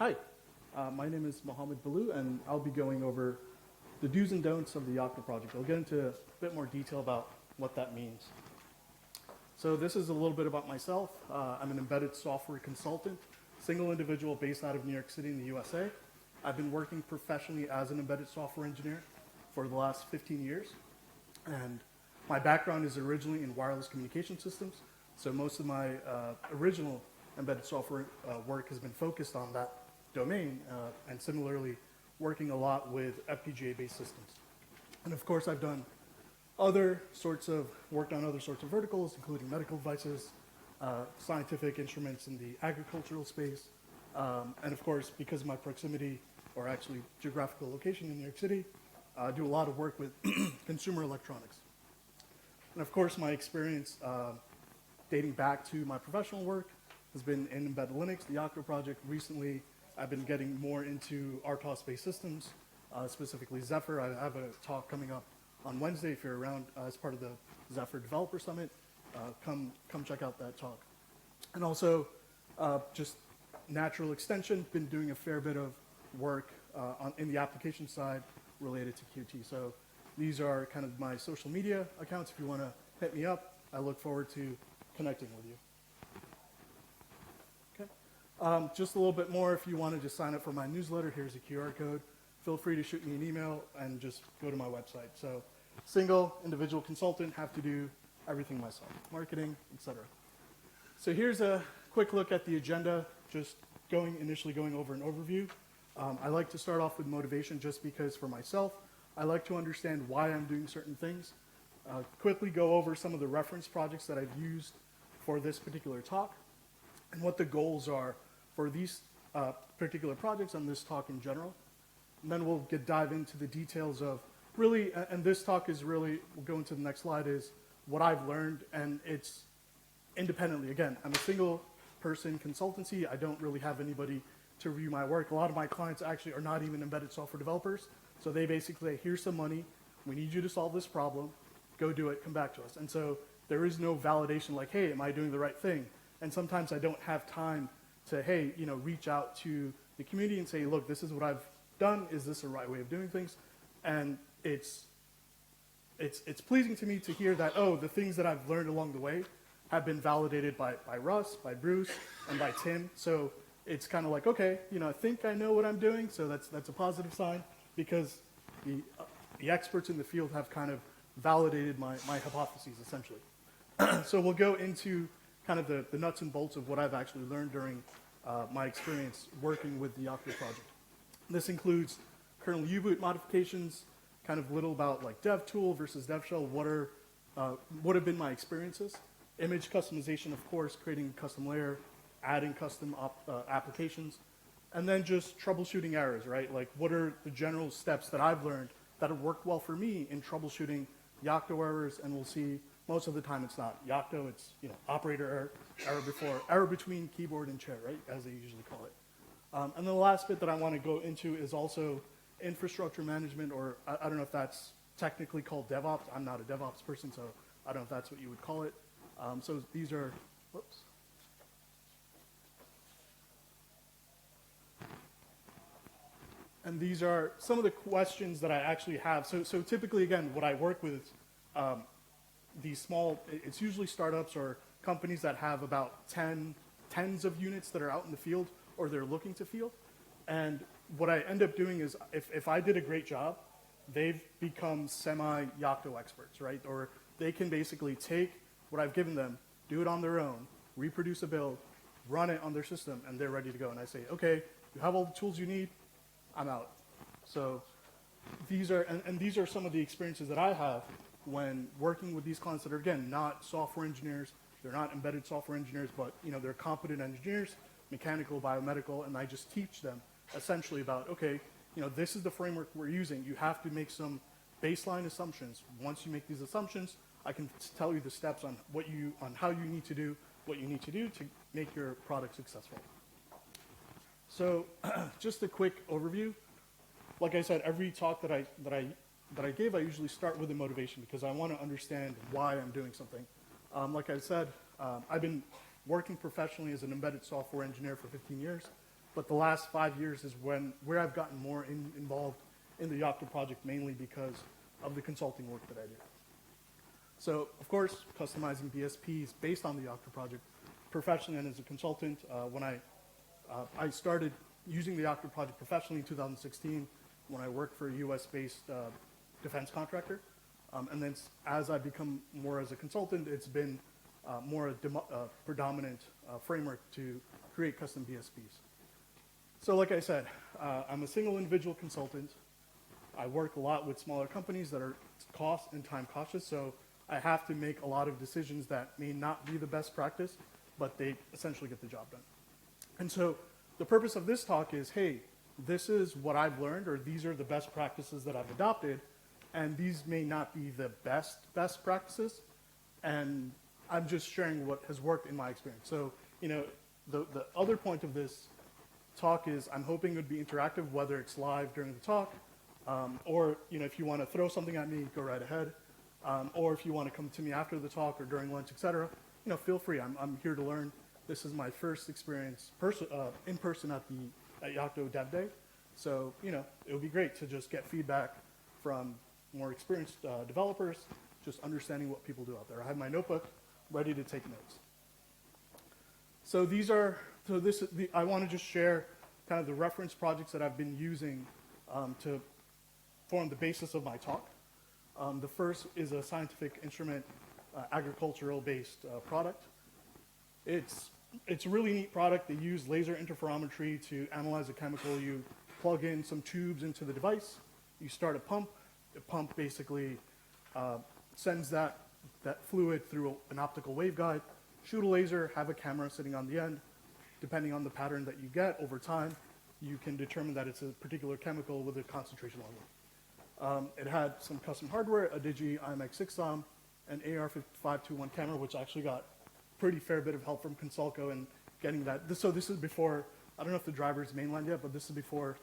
Hi, my name is Mohammed, and I'll be going over the do's and don'ts of the Yocto project. I'll get into a bit more detail about what that means. So this is a little bit about myself. I'm an embedded software consultant, single individual based out of New York City in the USA. I've been working professionally as an embedded software engineer for the last 15 years. And my background is originally in wireless communication systems. So most of my original embedded software work has been focused on that domain, and similarly working a lot with FPGA-based systems. And of course, I've done worked on other sorts of verticals, including medical devices, scientific instruments in the agricultural space, and of course, because of my proximity, or actually geographical location in New York City, I do a lot of work with consumer electronics. And of course, my experience dating back to my professional work has been in embedded Linux, the Yocto project. Recently, I've been getting more into RTOS-based systems, specifically Zephyr. I have a talk coming up on Wednesday if you're around as part of the Zephyr Developer Summit. Come check out that talk. And also, just natural extension, been doing a fair bit of work in the application side related to Qt. So these are kind of my social media accounts. If you want to hit me up, I look forward to connecting with you. Just a little bit more, if you want to just sign up for my newsletter, here's a QR code. Feel free to shoot me an email and just go to my website. So single, individual consultant, have to do everything myself, marketing, etc. So here's a quick look at the agenda, just initially going over an overview. I like to start off with motivation just because for myself, I like to understand why I'm doing certain things. Quickly go over some of the reference projects that I've used for this particular talk and what the goals are for these particular projects and this talk in general. And then we'll dive into the details of really, and this talk is really, we'll go into the next slide, is what I've learned, and it's independently. Again, I'm a single person consultancy. I don't really have anybody to review my work. A lot of my clients actually are not even embedded software developers. So they basically say, here's some money. We need you to solve this problem. Go do it. Come back to us. And so there is no validation like, hey, am I doing the right thing? And sometimes I don't have time to, hey, reach out to the community and say, look, this is what I've done. Is this the right way of doing things? And it's pleasing to me to hear that, oh, the things that I've learned along the way have been validated by Russ, by Bruce, and by Tim. So it's kind of like, okay, I think I know what I'm doing. So that's a positive sign because the experts in the field have kind of validated my hypotheses, essentially. So we'll go into kind of the nuts and bolts of what I've actually learned during my experience working with the Yocto project. This includes kernel U-boot modifications, kind of little about like Devtool versus devshell, what have been my experiences. Image customization, of course, creating a custom layer, adding custom applications, and then just troubleshooting errors, right? Like what are the general steps that I've learned that have worked well for me in troubleshooting Yocto errors, and we'll see most of the time it's not Yocto, it's operator error between keyboard and chair, right, as they usually call it. And then the last bit that I want to go into is also infrastructure management, or I don't know if that's technically called DevOps. I'm not a DevOps person, so I don't know if that's what you would call it. So these are, whoops. And these are some of the questions that I actually have. So typically, again, what I work with is these it's usually startups or companies that have about tens of units that are out in the field or they're looking to field. And what I end up doing is if I did a great job, they've become semi-Yocto experts, right? Or they can basically take what I've given them, do it on their own, reproduce a build, run it on their system, and they're ready to go. And I say, okay, you have all the tools you need, I'm out. So these are some of the experiences that I have when working with these clients that are, again, not software engineers, they're not embedded software engineers, but they're competent engineers, mechanical, biomedical, and I just teach them essentially about, okay, this is the framework we're using. You have to make some baseline assumptions. Once you make these assumptions, I can tell you the steps on how you need to do what you need to do to make your product successful. So just a quick overview. Like I said, every talk that I gave, I usually start with a motivation because I want to understand why I'm doing something. Like I said, I've been working professionally as an embedded software engineer for 15 years. but the last 5 years is where I've gotten more involved in the Yocto project, mainly because of the consulting work that I do. So, of course, customizing BSPs based on the Yocto project professionally and as a consultant. When I started using the Yocto project professionally in 2016 when I worked for a US-based defense contractor. And then as I become more as a consultant, it's been more a predominant framework to create custom BSPs. So like I said, I'm a single individual consultant. I work a lot with smaller companies that are cost and time cautious, so I have to make a lot of decisions that may not be the best practice, but they essentially get the job done. And so the purpose of this talk is, hey, this is what I've learned, or these are the best practices that I've adopted, and these may not be the best practices, and I'm just sharing what has worked in my experience. So, the other point of this talk is I'm hoping it would be interactive, whether it's live during the talk, or if you want to throw something at me, go right ahead. Or if you want to come to me after the talk or during lunch, etc., feel free. I'm here to learn. This is my first experience in person at Yocto Dev Day. So, it would be great to just get feedback from more experienced developers, just understanding what people do out there. I have my notebook ready to take notes. So I want to just share kind of the reference projects that I've been using to form the basis of my talk. The first is a scientific instrument, agricultural-based product. It's a really neat product. They use laser interferometry to analyze a chemical. You plug in some tubes into the device. You start a pump. The pump basically sends that fluid through an optical waveguide, shoot a laser, have a camera sitting on the end. Depending on the pattern that you get over time, you can determine that it's a particular chemical with a concentration level. It had some custom hardware, a Digi IMX6 an AR521 camera, which actually got pretty fair bit of help from Consulco and getting that. So this is before, I don't know if the driver is mainlined yet, but this is before,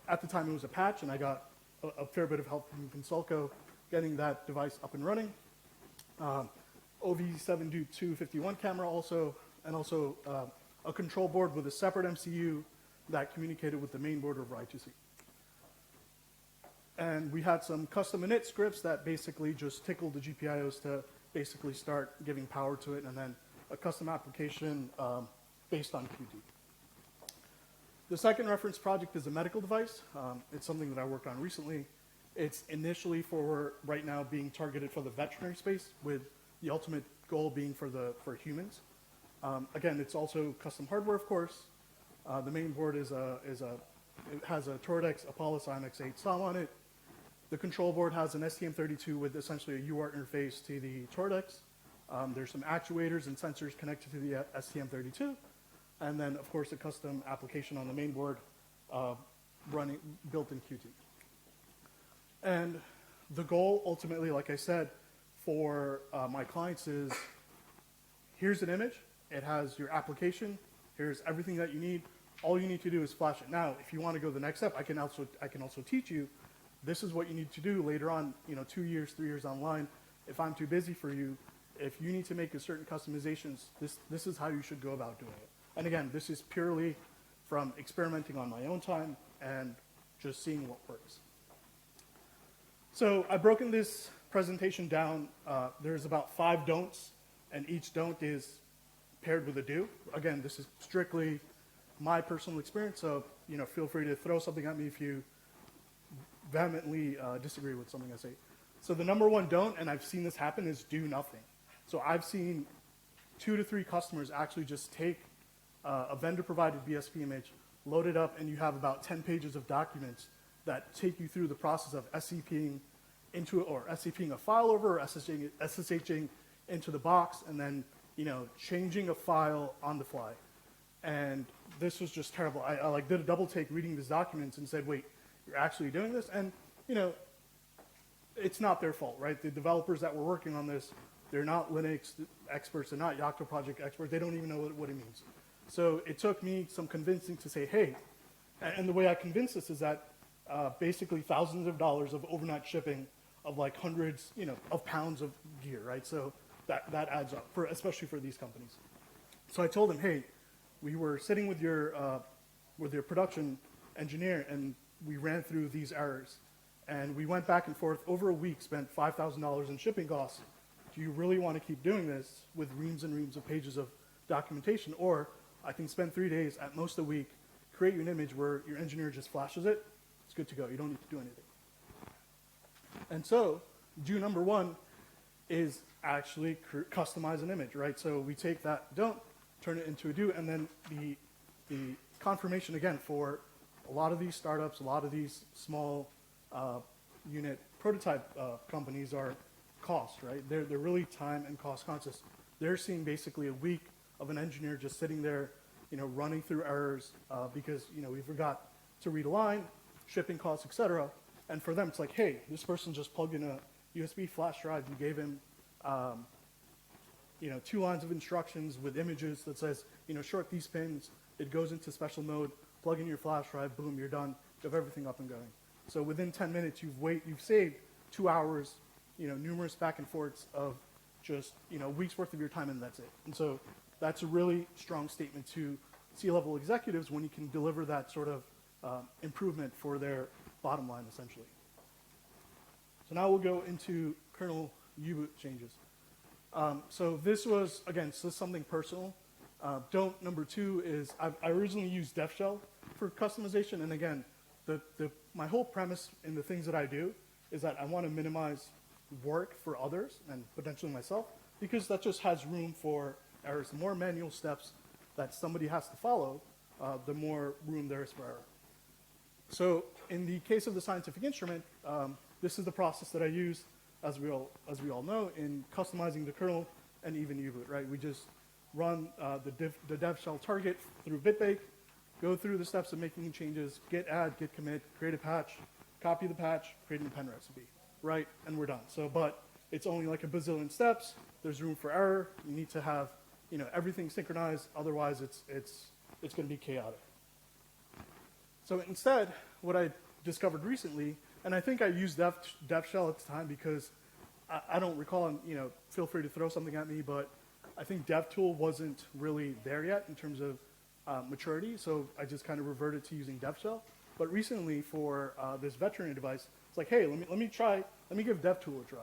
at the time it was a patch, and I got a fair bit of help from Consulco getting that device up and running. OV7-251 camera also, and also a control board with a separate MCU that communicated with the main board over I2C. And we had some custom init scripts that basically just tickled the GPIOs to basically start giving power to it, and then a custom application based on QD. The second reference project is a medical device. It's something that I worked on recently. It's initially for right now being targeted for the veterinary space, with the ultimate goal being for humans. Again, it's also custom hardware, of course. The main board it has a Tordex Apollo IMX8 SOM on it. The control board has an STM32 with essentially a UART interface to the Tordex. There's some actuators and sensors connected to the STM32. And then, of course, a custom application on the main board built in Qt. And the goal, ultimately, like I said, for my clients is, here's an image. It has your application. Here's everything that you need. All you need to do is flash it. Now, if you want to go the next step, I can also teach you, this is what you need to do later on, 2 years, 3 years online. If I'm too busy for you, if you need to make a certain customizations, this is how you should go about doing it. And again, this is purely from experimenting on my own time and just seeing what works. So I've broken this presentation down. There's about 5 don'ts, and each don't is paired with a do. Again, this is strictly my personal experience, so feel free to throw something at me if you vehemently disagree with something I say. So the number one don't, and I've seen this happen, is do nothing. So I've seen 2 to 3 customers actually just take a vendor-provided BSP image, load it up, and you have about 10 pages of documents that take you through the process of SCPing SCPing a file over, or SSHing into the box, and then changing a file on the fly. And this was just terrible. I did a double take reading these documents and said, wait, you're actually doing this? And it's not their fault, right? The developers that were working on this, they're not Linux experts, they're not Yocto project experts, they don't even know what it means. So it took me some convincing to say, hey, and the way I convinced this is that basically thousands of dollars of overnight shipping of hundreds, of pounds of gear, right? So that adds up, especially for these companies. So I told them, hey, we were sitting with your with your production engineer, and we ran through these errors. And we went back and forth over a week, spent $5,000 in shipping costs. Do you really want to keep doing this with reams and reams of pages of documentation? Or I can spend 3 days, at most a week, create you an image where your engineer just flashes it. It's good to go. You don't need to do anything. And so, do number one is actually customize an image, right? So we take that don't, turn it into a do, and then the confirmation, again, for a lot of these startups, a lot of these small unit prototype companies are cost, right? They're really time and cost conscious. They're seeing basically a week of an engineer just sitting there, running through errors because, we forgot to read a line, shipping costs, etc. And for them, it's like, hey, this person just plugged in a USB flash drive. You gave him, 2 lines of instructions with images that says, short these pins. It goes into special mode. Plug in your flash drive. Boom, you're done. You have everything up and going. So within 10 minutes, you've saved 2 hours, numerous back and forths of just, a week's worth of your time, and that's it. And so that's a really strong statement to C-level executives when you can deliver that sort of improvement for their bottom line, essentially. So now we'll go into kernel U-boot changes. So this was, again, this is something personal. Don't number 2 is I originally used devshell for customization, and again, my whole premise in the things that I do is that I want to minimize work for others and potentially myself, because that just has room for errors. The more manual steps that somebody has to follow, the more room there is for error. So in the case of the scientific instrument, this is the process that I use, as we all know, in customizing the kernel and even U-boot, right? We just run the devshell target through bitbake, go through the steps of making changes, git add, git commit, create a patch, copy the patch, create an append recipe, right? And we're done. So, but it's only like a bazillion steps. There's room for error. You need to have, everything synchronized. Otherwise, it's going to be chaotic. So instead, what I discovered recently, and I think I used devshell at the time because I don't recall, and feel free to throw something at me, but I think Devtool wasn't really there yet in terms of maturity, so I just kind of reverted to using devshell. But recently, for this veterinary device, it's like, hey, let me give Devtool a try.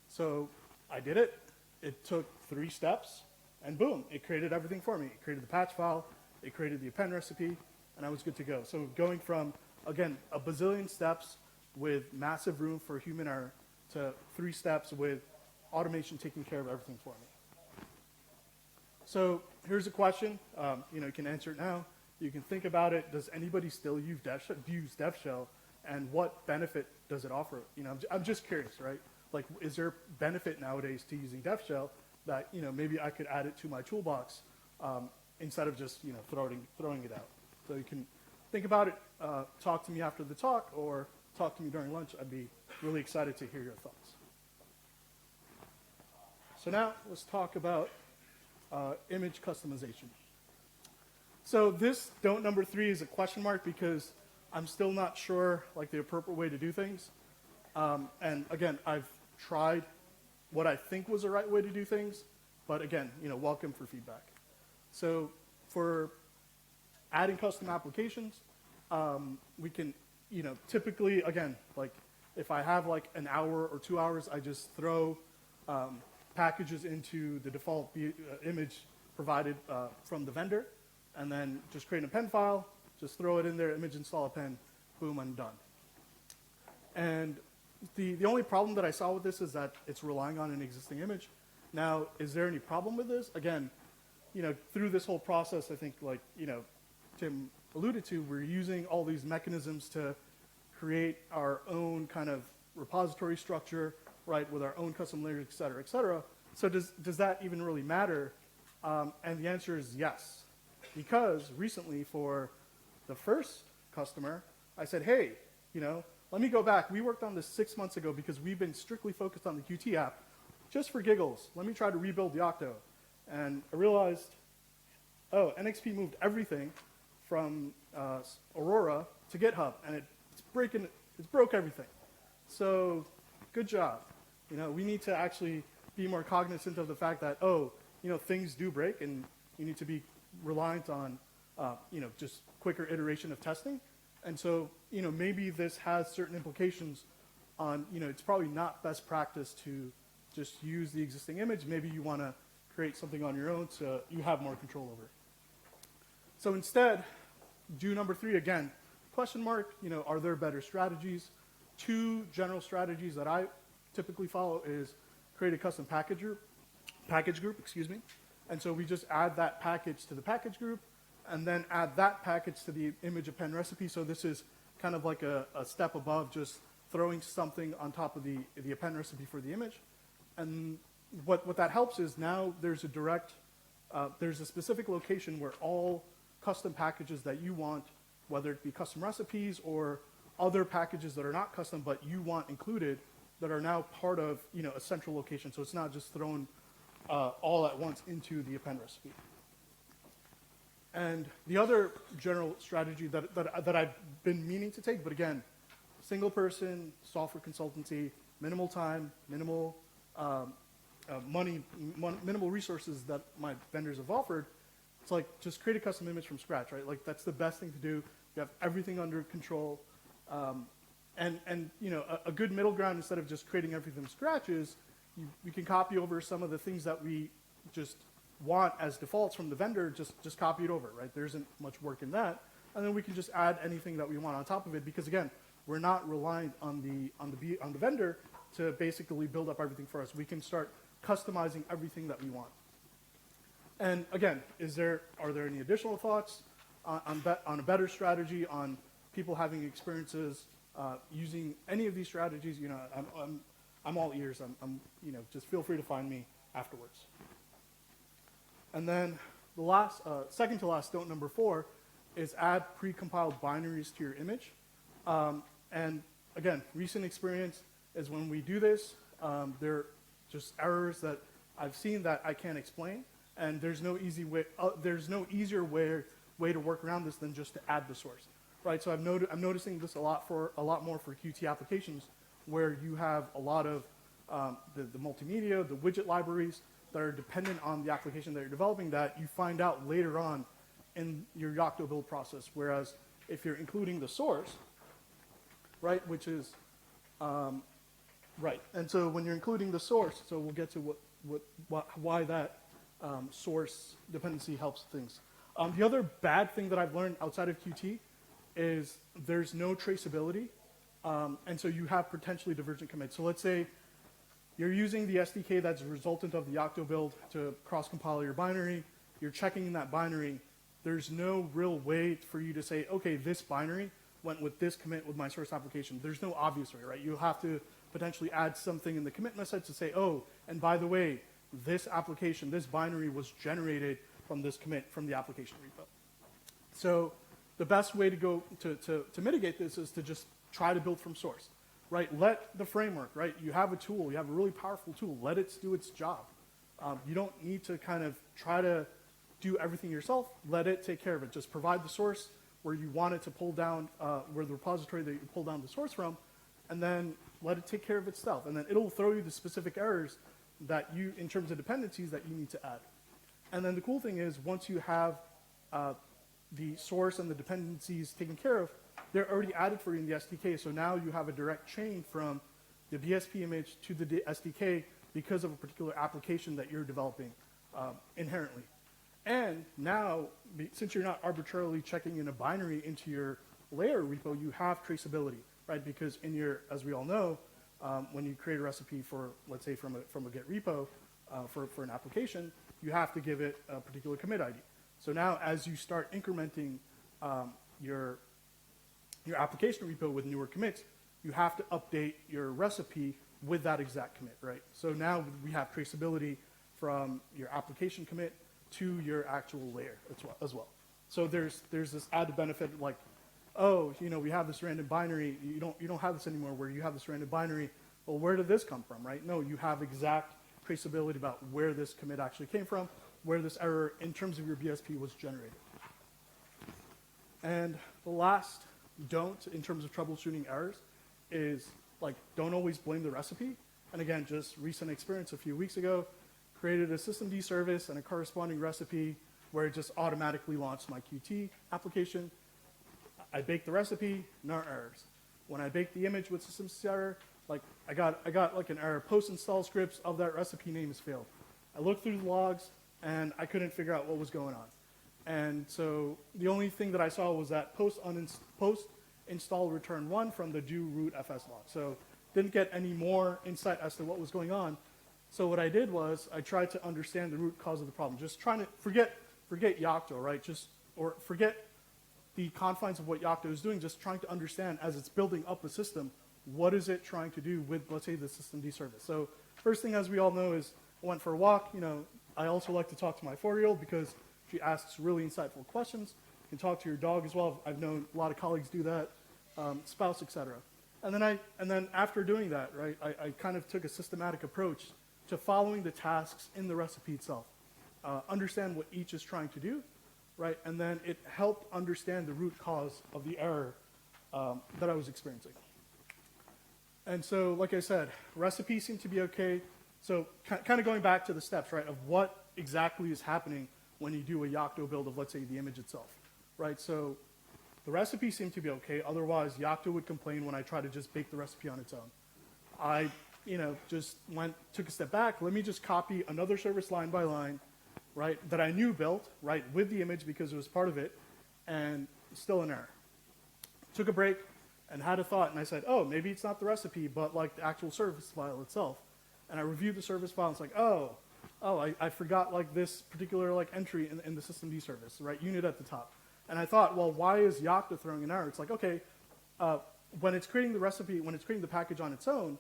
So I did it. It took 3 steps, and boom, it created everything for me. It created the patch file, it created the append recipe, and I was good to go. So going from, again, a bazillion steps with massive room for human error to 3 steps with automation taking care of everything for me. So here's a question. You can answer it now. You can think about it. Does anybody still use devshell, and what benefit does it offer? I'm just curious, right? Like, is there benefit nowadays to using devshell that maybe I could add it to my toolbox instead of just throwing it out? So you can think about it. Talk to me after the talk, or talk to me during lunch. I'd be really excited to hear your thoughts. So now let's talk about image customization. So this don't number 3 is a question mark because I'm still not sure like the appropriate way to do things. And again, I've tried what I think was the right way to do things, but again, welcome for feedback. So for adding custom applications, we can, typically, again, like if I have like an hour or 2 hours, I just throw packages into the default image provided from the vendor, and then just create an append file, just throw it in there, image install append, boom, I'm done. And the only problem that I saw with this is that it's relying on an existing image. Now, is there any problem with this? Again, through this whole process, I think like, Tim alluded to, we're using all these mechanisms to create our own kind of repository structure, right, with our own custom layers, et cetera, et cetera. So does that even really matter? And the answer is yes. Because recently for the first customer, I said, hey, let me go back. We worked on this 6 months ago because we've been strictly focused on the Qt app. Just for giggles, let me try to rebuild Yocto. And I realized, oh, NXP moved everything from Aurora to GitHub, and it's broke everything. So good job. We need to actually be more cognizant of the fact that, things do break, and you need to be reliant on just quicker iteration of testing. And so, maybe this has certain implications on, it's probably not best practice to just use the existing image. Maybe you want to create something on your own so you have more control over it. So instead, do number 3 again, question mark, are there better strategies? 2 general strategies that I typically follow is create a custom package group, and so we just add that package to the package group, and then add that package to the image append recipe. So this is kind of like a step above just throwing something on top of the append recipe for the image. And what that helps is now there's a specific location where all custom packages that you want, whether it be custom recipes or other packages that are not custom but you want included, that are now part of a central location. So it's not just thrown all at once into the append recipe. And the other general strategy that I've been meaning to take, but again, single person, software consultancy, minimal time, minimal money, minimal resources that my vendors have offered, it's like just create a custom image from scratch, right? Like that's the best thing to do. You have everything under control. And a good middle ground, instead of just creating everything from scratch, is we can copy over some of the things that we just want as defaults from the vendor, just copy it over, right? There isn't much work in that. And then we can just add anything that we want on top of it, because again, we're not reliant on the vendor to basically build up everything for us. We can start customizing everything that we want. And again, are there any additional thoughts on a better strategy, on people having experiences using any of these strategies? I'm all ears. Just feel free to find me afterwards. And then the second to last don't, number 4, is add pre-compiled binaries to your image. And again, recent experience is when we do this, there are just errors that I've seen that I can't explain, and there's no easy way. There's no easier way to work around this than just to add the source, right? So I'm noticing this a lot more for Qt applications, where you have a lot of the multimedia, the widget libraries that are dependent on the application that you're developing, that you find out later on in your Yocto build process. Whereas if you're including the source, right, which is right, and so when you're including the source, so we'll get to why that source dependency helps things. The other bad thing that I've learned outside of Qt is there's no traceability, and so you have potentially divergent commits. So let's say you're using the SDK that's a resultant of the Yocto build to cross-compile your binary. You're checking in that binary. There's no real way for you to say, okay, this binary went with this commit with my source application. There's no obvious way, right? You'll have to potentially add something in the commit message to say, oh, and by the way, this application, this binary was generated from this commit from the application repo. So the best way to go to mitigate this is to just try to build from source, right? Let the framework, right? You have a tool, you have a really powerful tool, let it do its job. You don't need to kind of try to do everything yourself. Let it take care of it. Just provide the source where you want it to pull down, where the repository that you pull down the source from, and then let it take care of itself. And then it'll throw you the specific errors that you, in terms of dependencies, that you need to add. And then the cool thing is, once you have the source and the dependencies taken care of, they're already added for you in the SDK. So now you have a direct chain from the BSP image to the SDK because of a particular application that you're developing inherently. And now, since you're not arbitrarily checking in a binary into your layer repo, you have traceability, right? Because in your, as we all know, when you create a recipe for, let's say, from a Git repo for an application, you have to give it a particular commit ID. So now, as you start incrementing your application repo with newer commits, you have to update your recipe with that exact commit, right? So now we have traceability from your application commit to your actual layer as well. So there's this added benefit, like, oh, we have this random binary. You don't have this anymore, where you have this random binary. Well, where did this come from, right? No, you have exact traceability about where this commit actually came from, where this error in terms of your BSP was generated. And the last don't in terms of troubleshooting errors is, like, don't always blame the recipe. And again, just recent experience a few weeks ago, created a systemd service and a corresponding recipe where it just automatically launched my Qt application. I baked the recipe, no errors. When I baked the image with systemd error, like I got like an error. Post-install scripts of that recipe name has failed. I looked through the logs and I couldn't figure out what was going on. And so the only thing that I saw was that post-install return 1 from the do root fs log. So didn't get any more insight as to what was going on. So what I did was I tried to understand the root cause of the problem. Just trying to forget Yocto, right? Or forget the confines of what Yocto is doing, just trying to understand as it's building up a system, what is it trying to do with, let's say, the systemd service. So first thing, as we all know, is I went for a walk. You know, I also like to talk to my 4-year-old because she asks really insightful questions. You can talk to your dog as well. I've known a lot of colleagues do that, spouse, etc. And then after doing that, right, I kind of took a systematic approach to following the tasks in the recipe itself. Understand what each is trying to do, right? And then it helped understand the root cause of the error that I was experiencing. And so, like I said, recipe seemed to be okay. So kind of going back to the steps, right, of what exactly is happening when you do a Yocto build of, let's say, the image itself, right? So the recipe seemed to be okay. Otherwise, Yocto would complain when I try to just bake the recipe on its own. I, just took a step back. Let me just copy another service line by line, right, that I knew built, right, with the image because it was part of it, and still an error. Took a break and had a thought, and I said, oh, maybe it's not the recipe, but like the actual service file itself. And I reviewed the service file, and it's like, I forgot like this particular like entry in the systemd service, right, unit at the top. And I thought, well, why is Yocto throwing an error? It's like, okay, when it's creating the recipe, when it's creating the package on its own,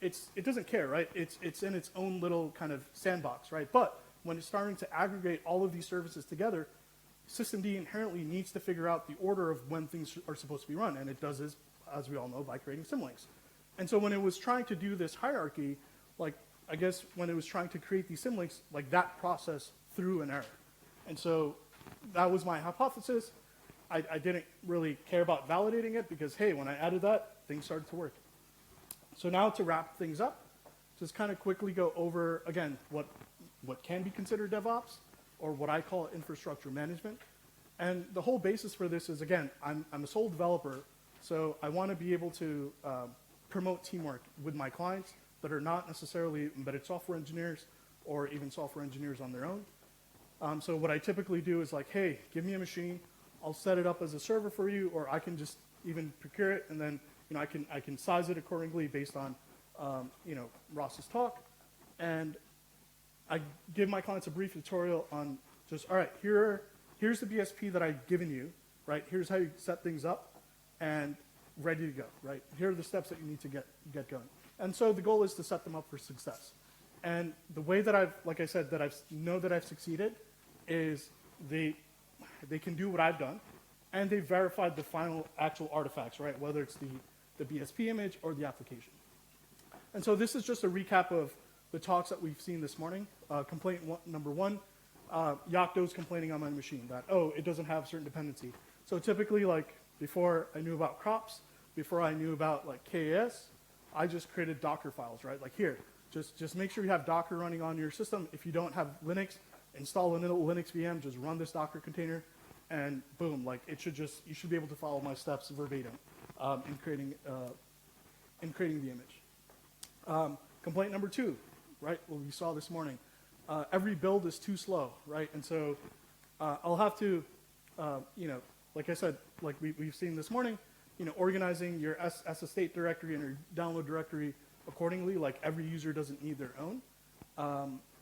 it doesn't care, right? It's in its own little kind of sandbox, right? But when it's starting to aggregate all of these services together, systemd inherently needs to figure out the order of when things are supposed to be run, and it does this, as we all know, by creating symlinks. And so when it was trying to do this hierarchy, like I guess when it was trying to create these symlinks, like that process threw an error. And so that was my hypothesis. I didn't really care about validating it because, hey, when I added that, things started to work. So now to wrap things up, just kind of quickly go over, again, what can be considered DevOps, or what I call infrastructure management. And the whole basis for this is, again, I'm a sole developer, so I want to be able to promote teamwork with my clients that are not necessarily embedded software engineers or even software engineers on their own. So what I typically do is like, hey, give me a machine, I'll set it up as a server for you, or I can just even procure it, and then I can size it accordingly based on Ross's talk, and I give my clients a brief tutorial on just, all right, here's the BSP that I've given you, right? Here's how you set things up, and ready to go, right? Here are the steps that you need to get going. And so the goal is to set them up for success. And the way that like I said, that I've succeeded is they can do what I've done, and they verified the final actual artifacts, right? Whether it's the BSP image or the application. And so this is just a recap of the talks that we've seen this morning. Complaint number 1, Yocto's complaining on my machine that, oh, it doesn't have certain dependency. So typically, like before I knew about crops, before I knew about like KAS, I just created Docker files, right? Like here, just make sure you have Docker running on your system. If you don't have Linux, install a Linux VM, just run this Docker container, and boom, like you should be able to follow my steps verbatim in creating the image. Complaint number 2, right? Well, we saw this morning. Every build is too slow, right? And so I'll have to, like I said, like we've seen this morning, organizing your state directory and your download directory accordingly. Like every user doesn't need their own.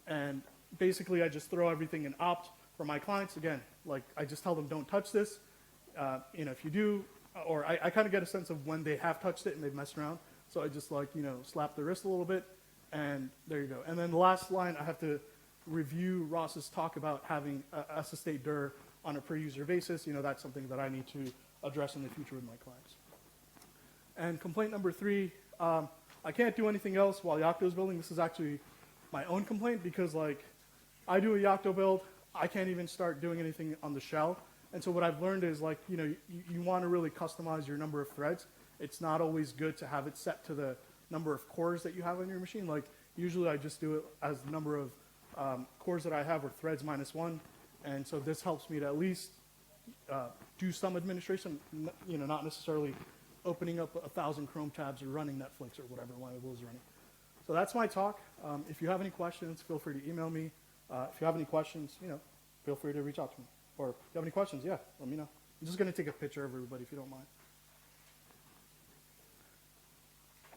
And basically, I just throw everything in opt for my clients. Again, like I just tell them don't touch this. If you do, or I kind of get a sense of when they have touched it and they've messed around. So I just like, slap their wrist a little bit, and there you go. And then the last line, I have to review Ross's talk about having a state dir on a per user basis. That's something that I need to address in the future with my clients. And complaint number 3, I can't do anything else while Yocto's building. This is actually my own complaint because like I do a Yocto build, I can't even start doing anything on the shell. And so what I've learned is like, you want to really customize your number of threads. It's not always good to have it set to the number of cores that you have on your machine. Like usually I just do it as the number of cores that I have, or threads -1. And so this helps me to at least do some administration, not necessarily opening up 1,000 Chrome tabs or running Netflix or whatever one of those is running. So that's my talk. If you have any questions, feel free to email me. If you have any questions, feel free to reach out to me. Or if you have any questions, yeah, let me know. I'm just going to take a picture of everybody if you don't mind.